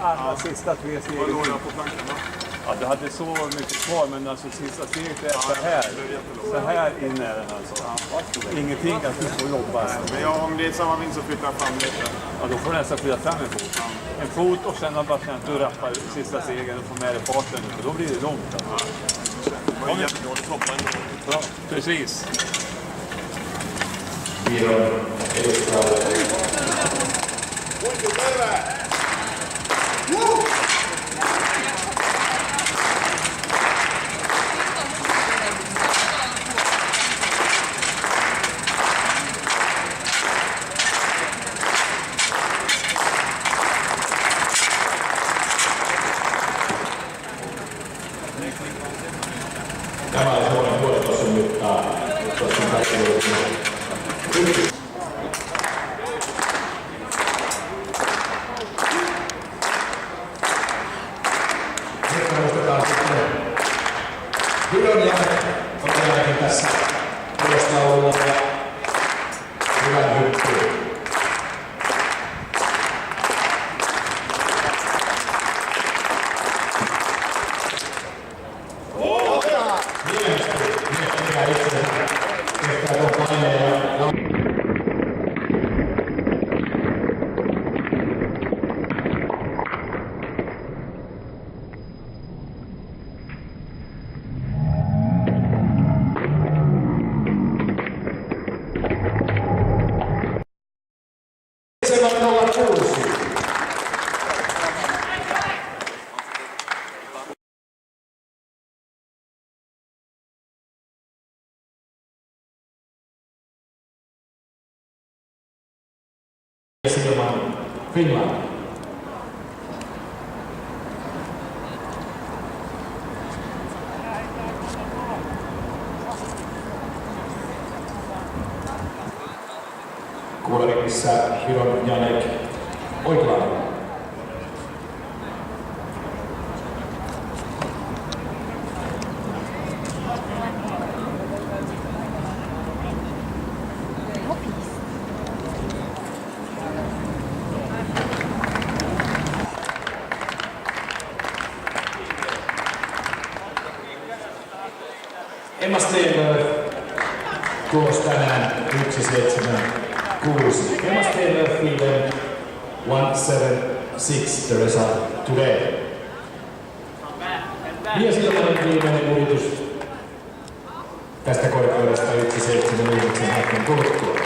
alla sista 3 stegen. Vad låg jag på plankorna? Ja, du hade så mycket kvar, men alltså sista steget är så här. Så här inne är den alltså. Ingenting att du får jobba. Men om det är samma vind så flyttar jag fram lite. Ja, då får du nästan flytta fram en fot. En fot och sen bara känna att du rappar sista stegen och får med dig farten. För då blir det långt. Alltså. Det var jättedåligt hoppa ändå. Ja, precis. Tämä on Suomen vuodetos synnyttää tuossa kaikki nyt me muistetaan sitten Viron ja on jälkeen tässä tulostaululla ja hyvän hyppyyn. Silman Finland. Kuulevikissä Hiron Janek Oiklainen. Emma Stenlöf, tulos tänään 1.76. Emma Stenlöfille 1.76 the result today. Mia Silmanen viimeinen yritys tästä korkeudesta 1.79 hetken kuluttua.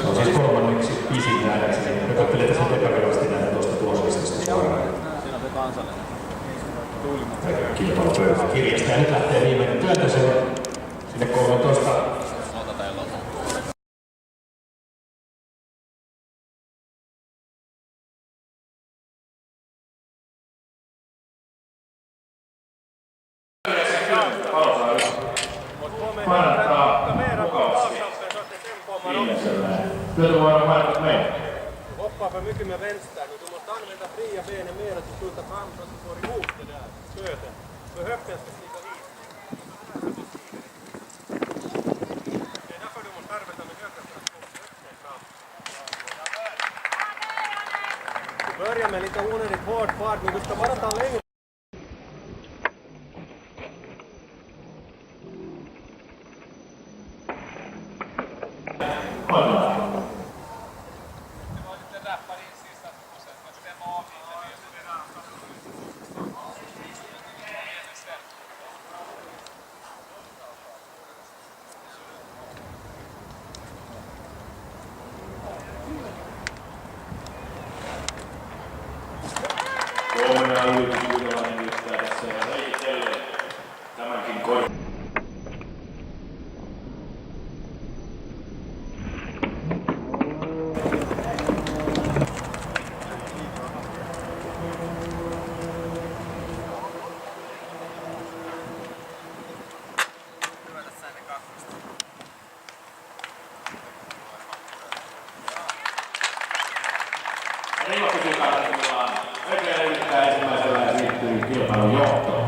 Se on siis kolmanneksi pisin nähdäkseni. Me katselemme tässä epävirallisesti näitä tuosta tuloslistasta suoraan. Kilpailupöytäkirjasta ja nyt lähtee viimeinen työntö sinne 13. Kannattaa mukavasti viimeisellä. Kyllä voidaan vaihtaa meitä. Hoppaa för mycket med vänster. Du måste använda fria benen mer att du skjuter fram så att du får ihop det där stöten. För höften ska stiga hit. Det är därför du måste arbeta med höften för att få höften fram. Du börjar med lite onödigt hård fart men du ska bara ta längre. Huomenna yritysjuhlainen yrittää tässä heitellen tämänkin korkeuden. Riva pysyy karttimillaan. Ökele yrittää ensimmäisellä ja siirtyy kilpailun johtoon.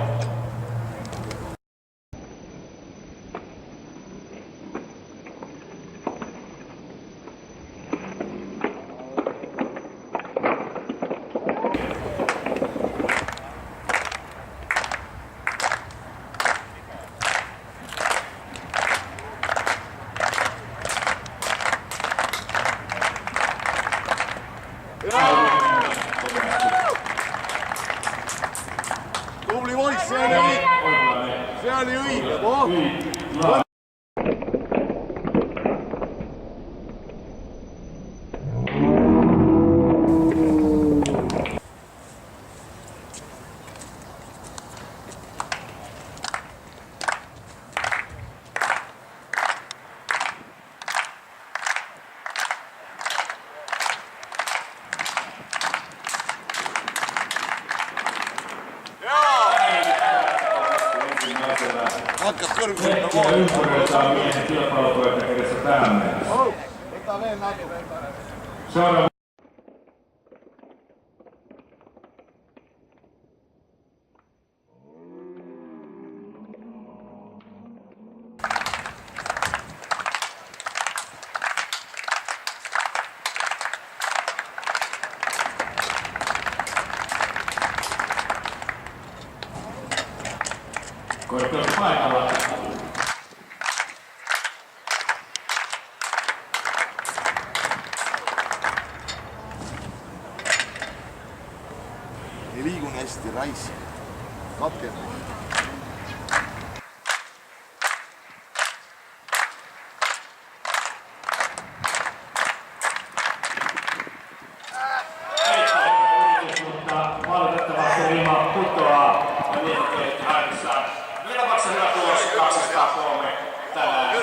Tubli poiss, see oli õige, voh! Hakkas kõrgusel. Ympäröitään miehen kilpailukoetta edessä tähän mennessä. Ota veel natuke. Seuraava. Koittaa paikalla. Ei liigu nii hästi, raisk. Katkeb. Mutta valitettavasti rima putoaa ja liikkeet hädissään. Vilmaksen hyvä tulos 203 tänään.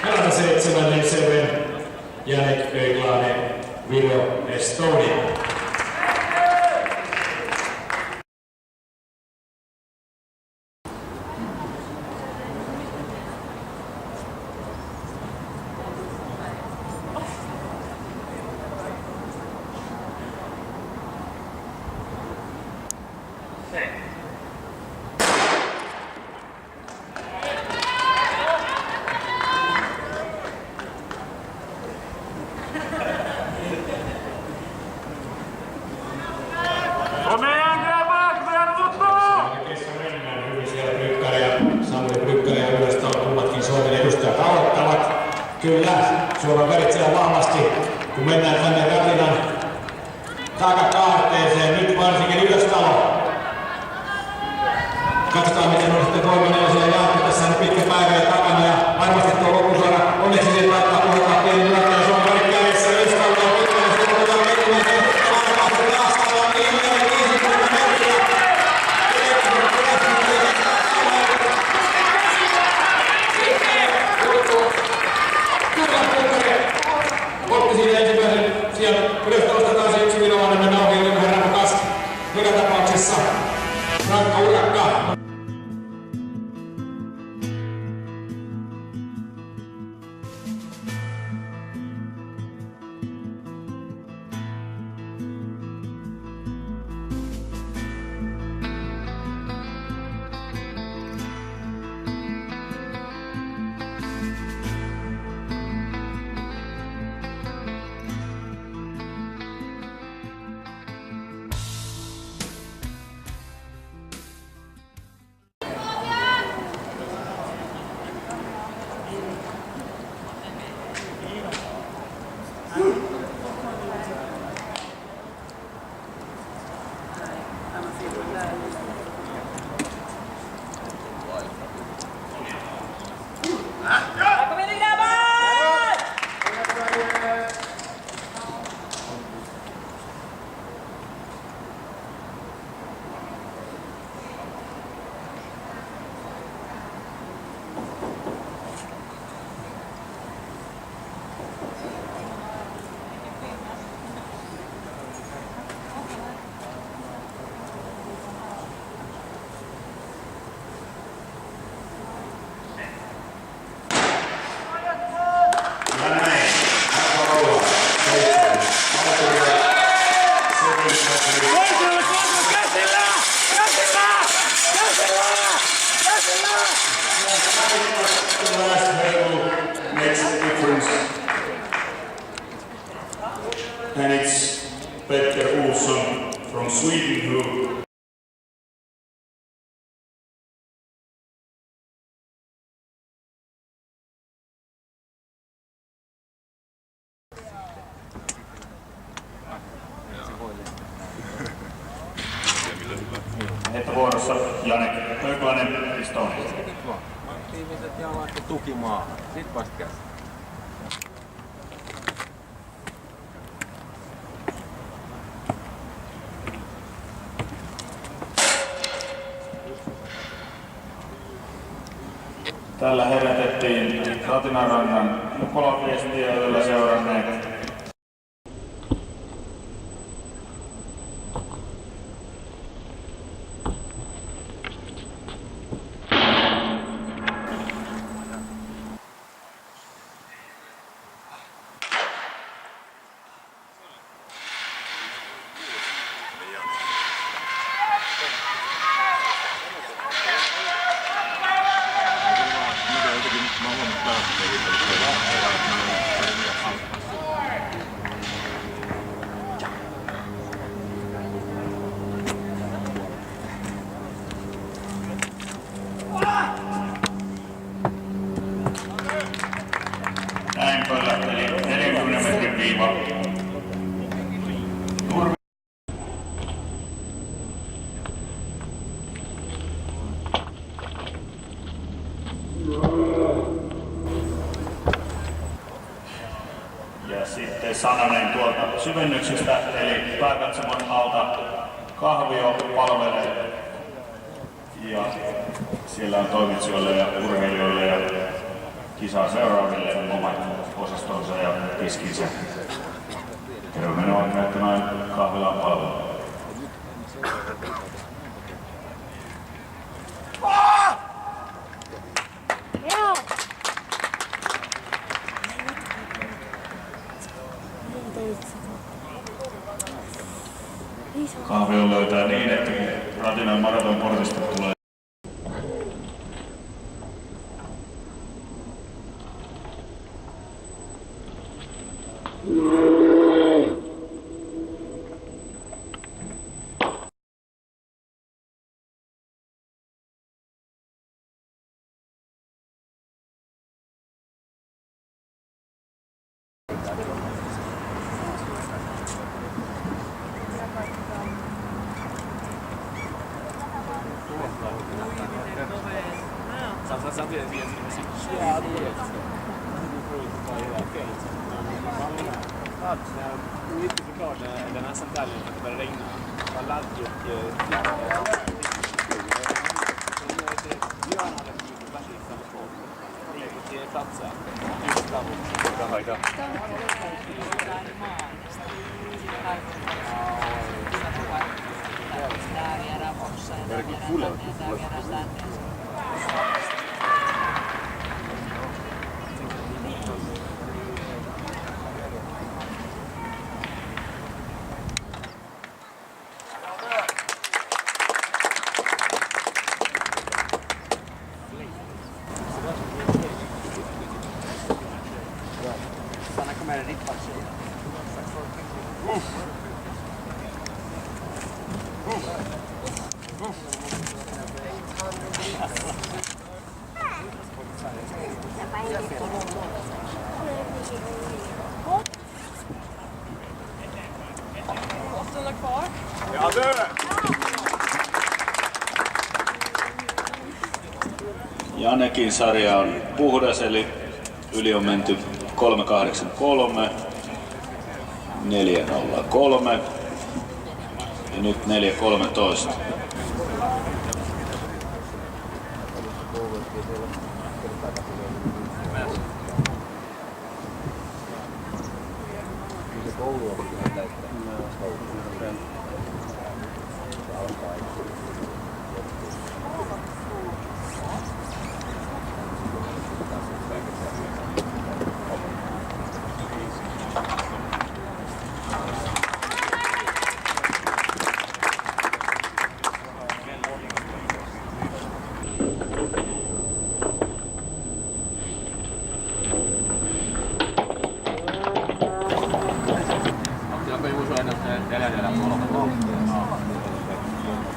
Pelata 747 Janek Öglane, Viro Estonia. Kyllä, Suomen värit siellä vahvasti, kun mennään tänne ratinan takakaarteeseen, nyt varsinkin Ylöstalo. Katsotaan miten on sitten voimallinen siellä Jaakko, tässä on pitkä päivä ja takana ja varmasti tuo loppusuora onneksi siitä laittaa puhutaan pieni ylöttää ja Suomen värit kädessä Ylöstalo ja pitkälle suunnataan ensimmäisen varmasti taas on niin yli 50 metriä. Otti siinä ensimmäisen sieltä Ylöstalosta taas yksi virolainen, mennä ohi, oli vähän rakas. Joka tapauksessa rankka urakka. Janek Höglanen, Estonia. Aktiiviset jalat ja tuki maahan. Sitten vasta käsi. Tällä herätettiin Ratinanrannan Jukola-viestiä, joilla seuranneet näin pöllähteli 40 metrin viiva. Ja sitten sananen tuolta syvennyksestä, eli pääkatsomon alta kahvio palvelee. Ja siellä on toimitsijoille ja urheilijoille ja kisaa seuraaville omat osastonsa ja tiskinsä. Tervemenoa käyttämään kahvilaan palvelua. Kahvion löytää niin, että kun Ratinan maratonportista tulee Lite såklart den här sandalen att det börjar regna. Var laddjuk. Björn hade mycket världens samtal. Det är platser. Just framåt. Bra höjda. Sanna kommer en riktigt tjej. Åttonde kvar. Ja, du! Janekin sarja on puhdas, eli yli on menty 383, 403 ja nyt 413.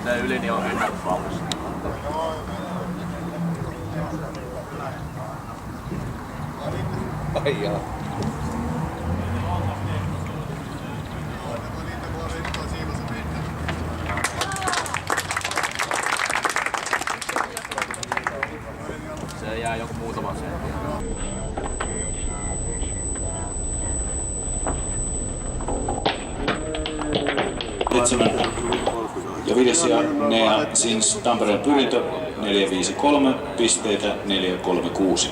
Se ylini on ennätysvauhdissa. Ai jaa. jää joku muutama se. Ja 5. ja Nea Sins Tampereen Pyrintö 453 pisteitä 436.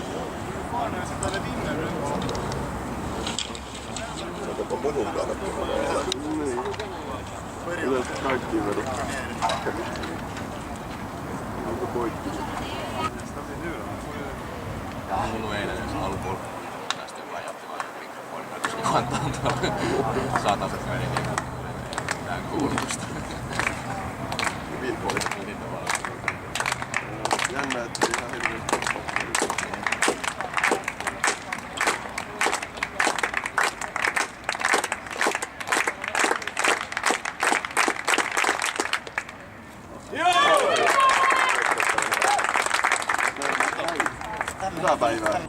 Ja mun eilen jos alkuun tästä joku ajatti vaan mikrofonin koska antaa sataset meni mitään kuulutusta. Miten tavallaan? Jännä, että ihan hirveästi. Hyvää päivää.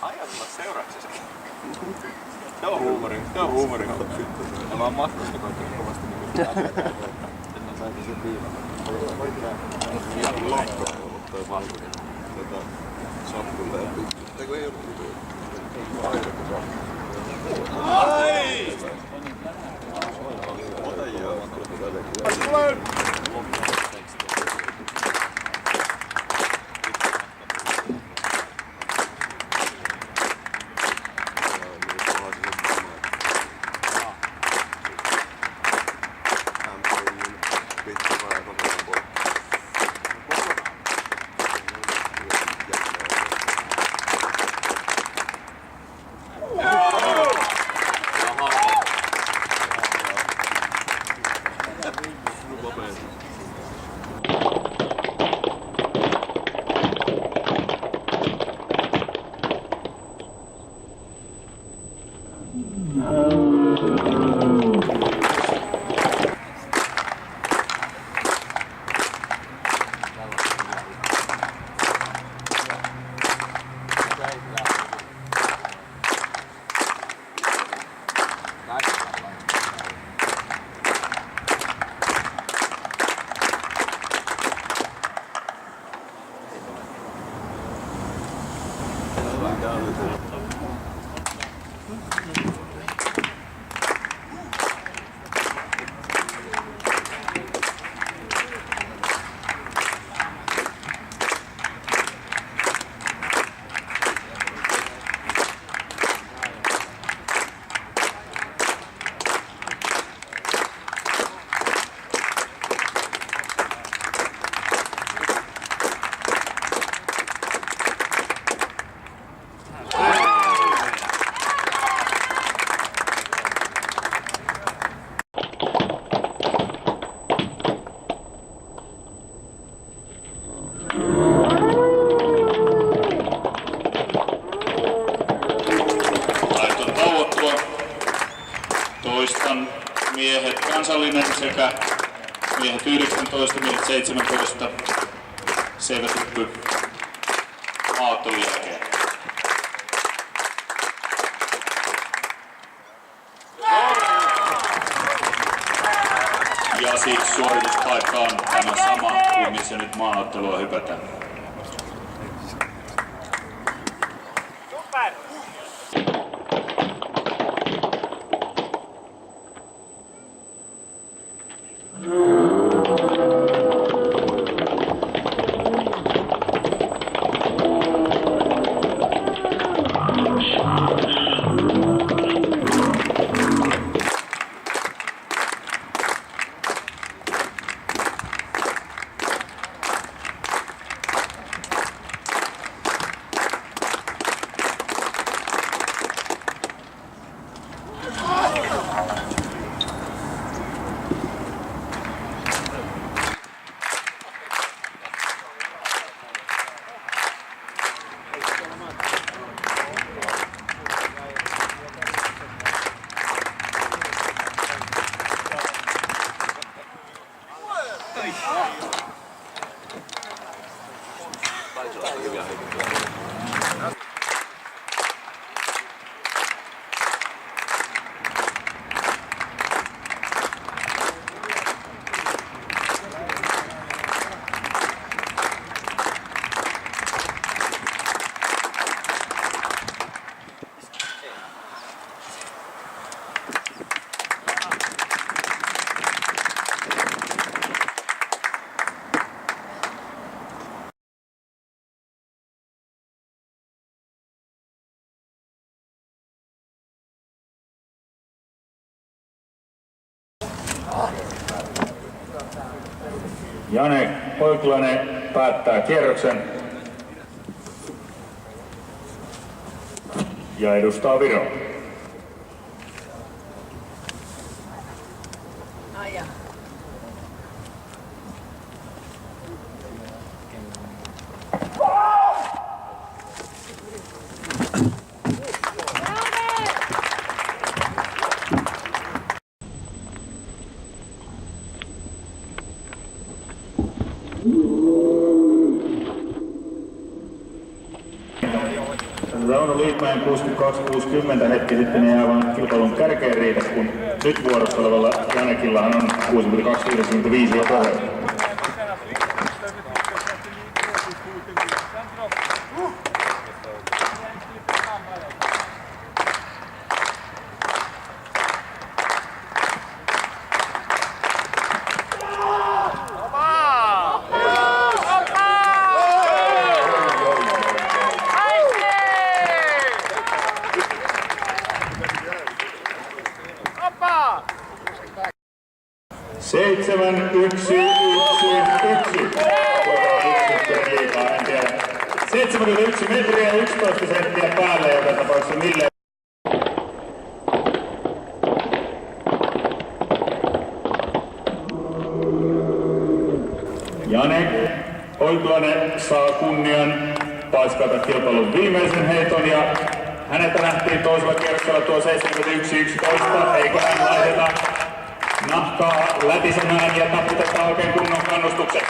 Aina tulla seurauksessa. Se on huumori. Ja mä oon matkusta koittanut kovasti en saisi sen viivan. Ihan lakko on ollut toi valkoinen. Sappulla ja pitää. Eikö ei ollut mitään? Ai! Ota joo. Toistan miehet kansallinen sekä miehet 19, miehet 17 seiväshyppy maaottelun jälkeen. Ja siis suorituspaikka on tämä sama kuin missä nyt maaottelua hypätään. hyviä heitettyjä. Jane Oiklainen päättää kierroksen ja edustaa Viroa. Rauno Liitmäen 62-60 hetki sitten ei aivan kilpailun kärkeen riitä, kun nyt vuorossa olevalla Janekillahan on 62-95 jo pohjalla. Seitsemän, yksi. 71 metriä ja 11 senttiä päälle joka tapauksessa mille. Jane Oiklainen saa kunnian paiskata kilpailun viimeisen heiton ja häneltä lähti toisella kierroksella tuo 71.11, eikä hän laiteta nahkaa lätisemään ja taputetaan oikein kunnon kannustukset.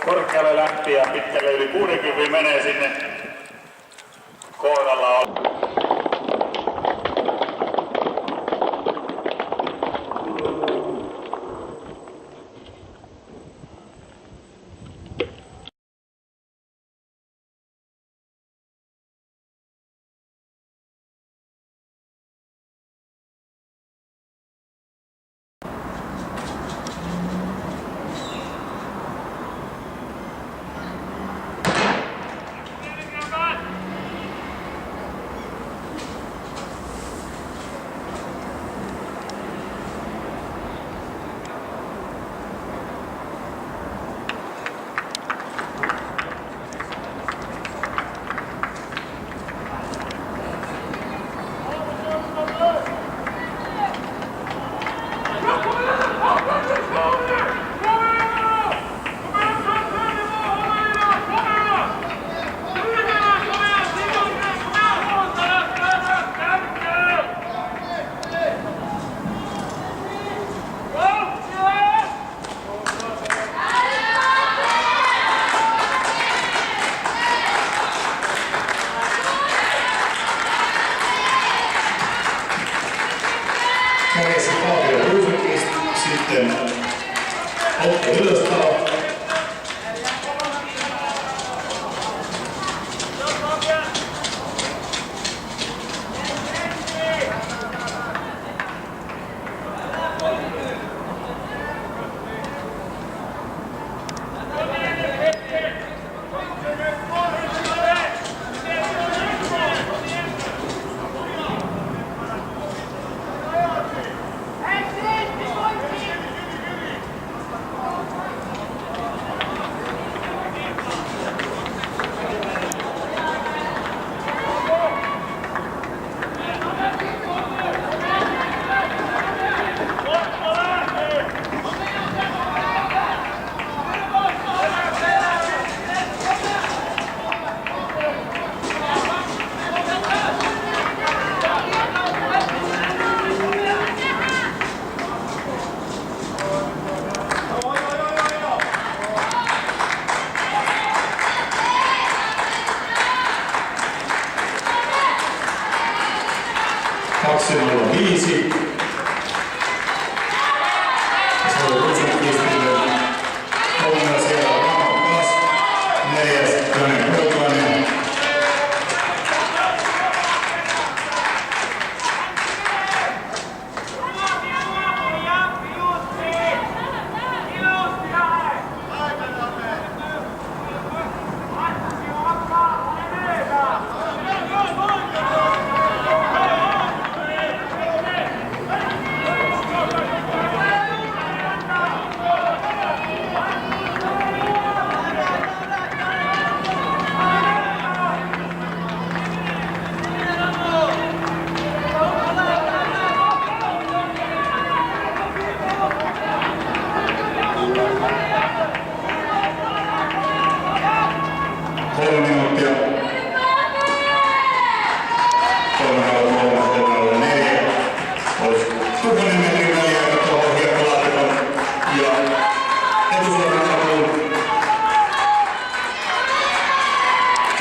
Korkealle lähti ja pitkälle yli 60 menee sinne kohdalla. Morjessa Paavio Ruusekist, sitten Otto Ylöstalo. 2.05. Se oli Rosenqvistille. Kolmella siellä Ramon Kas. 4. Jane Koivainen.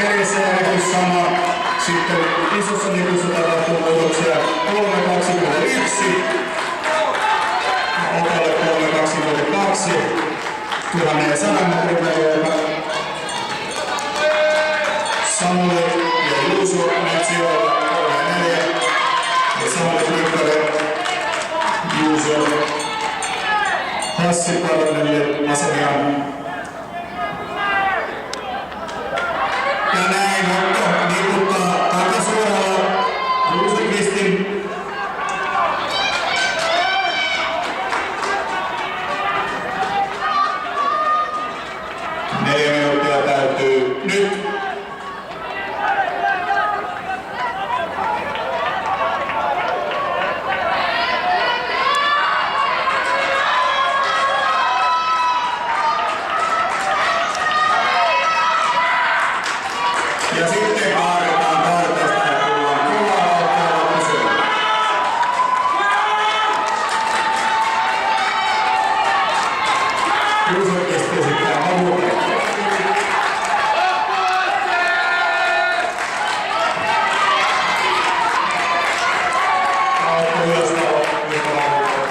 Kädessä järjestys sama. Sitten isossa nipussa tapahtuu muutoksia 3.21. Okalle 3.22. 1100 metrin väliä. Samuli ja Juuso Metsioilla 3.4. Ja Samuli Pyrkkäle, Juuso, Hassi Parallelille, Masamian. Ja näin Otto niputtaa takasuoralla Rosenqvistin. Neljä minuuttia täytyy nyt. Ja sitten kaadetaan tarpeesta ja tullaan kovaa ottelua kysyä. Rosenqvist esittää avulle. Aukko ylöstalo, ylöstalo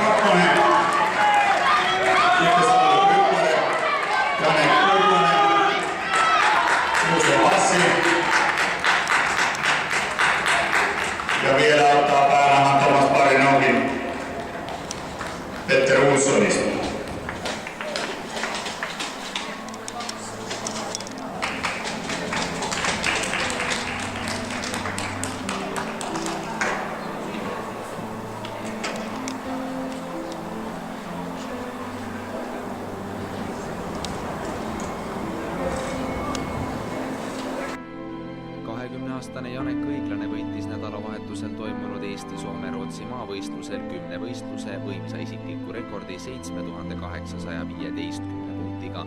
kakkonen. Sitten Samuli Pyrkkäle, Jane Koivainen, Juuso Hassi. Ja vielä ottaa päänahan Thomas Parinokin Petter Olssonista. Aastane Jane Kõiglane võitis nädalavahetusel toimunud Eesti-Soome-Rootsi maavõistlusel 10 võistluse võimsa isikliku rekordi 7815 punktiga.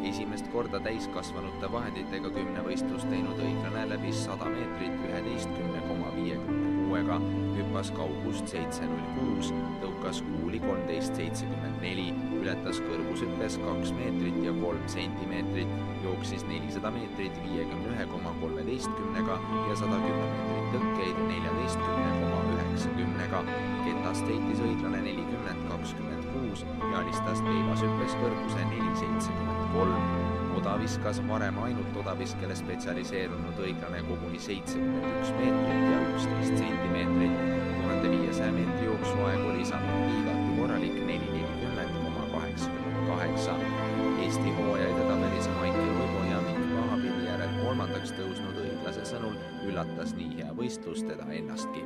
Esimest korda täiskasvanute vahenditega 10 võistlust teinud Õiglane läbis 100 meetrit 11,56-ga, hüppas kaugust 7.06, tõukas kuuli 13.74, ületas kõrgushüppes 2 meetrit ja 3 sentimeetrit, jooksis 400 meetrit 51,13-ga ja 110 meetrit tõkkeid 14,90-ga. Ketast heitis Õiglane 40,26 ja alistas teivashüppes kõrguse 4,73. Oda viskas varem ainult odaviskele spetsialiseerunud Õiglane koguni 71 meetrit ja 11 sentimeetrit. 1500 meetri jooksuaeg oli samuti igati korralik 4:40,88. Eesti hooaja edetabelis Maiki Uibo ja Mikk Vahabilli järel kolmandaks tõusnud Õiglase sõnul üllatas nii hea võistlus teda ennastki.